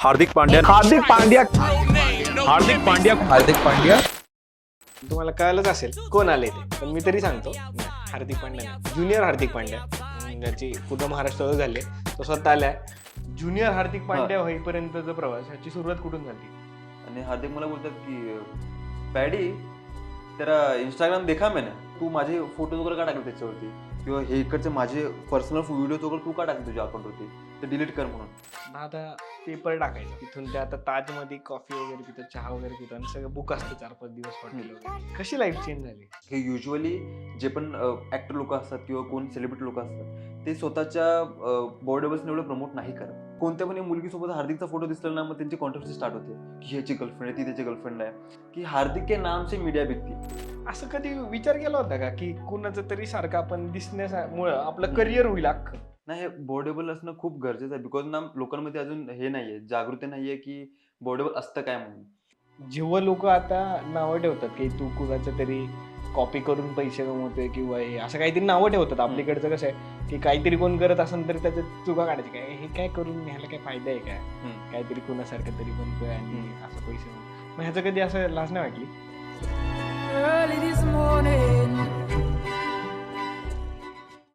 हार्दिक पांड्या तुम्हाला कळलंच असेल कोण आले ते, पण मी तरी सांगतो नाही, हार्दिक पांड्या नाही, ज्युनियर हार्दिक पांड्या, ज्याची पूर्ण महाराष्ट्रावर झाले. तो स्वतः आलाय. ज्युनियर हार्दिक पांड्या होईपर्यंतचा प्रवास ह्याची सुरुवात कुठून झाली? आणि हार्दिक मला बोलतात की पॅडी तेरा इंस्टाग्राम देखा मैंने, तू माझे फोटोज वगैरे का टाकले त्याच्यावरती, किंवा हे इकडचे माझे पर्सनल व्हिडिओज वगैरे तू का टाकले तुझ्या अकाउंटवरती, ते डिलीट कर म्हणून. मग आता पेपर टाकायचं तिथून, ते आता ताजमध्ये कॉफी वगैरे पितो, चहा वगैरे पितो, आणि सगळं बुक असतं 4-5 दिवस हॉटेल वगैरे. कशी लाईफ चेंज झाली? हे युजली जे पण ॲक्टर लोक असतात किंवा कोण सेलिब्रिटी लोक असतात ते स्वतःच्या बॉडीबल्सने एवढं प्रमोट नाही करत. कोणत्या पण मुलगीसोबत हार्दिकचा फोटो दिसला ना, मग त्यांची कॉन्ट्रोवर्सी स्टार्ट होते की ह्याची गर्लफ्रेंड आहे, ती त्याची गर्लफ्रेंड आहे, की हार्दिक के नाम से मीडिया बिकती. असं कधी विचार केला होता का की कुणाचं तरी सारखं आपण दिसण्यामुळं आपलं करिअर होईल अख्खं? नाही, हे बॉडेबल असणं खूप गरजेचं आहे, बिकॉज ना लोकांमध्ये अजून हे नाहीये, जागृती नाहीये की बॉडेबल असतं काय म्हणून. जेव्हा लोक आता नावं ठेवतात की तू कुणाचं तरी कॉपी करून पैसे कमवतोय किंवा हे असं काहीतरी नावं ठेवतात. आपल्याकडचं कसं आहे की काहीतरी कोण करत असेल तर त्याच्यात चुका काढायची, काय हे काय करून ह्याला काय फायदा आहे काय, काहीतरी कुणासारखं तरी बनतोय आणि असं पैसे. मग ह्याचं कधी असं लाज नाही वाटली? Early this morning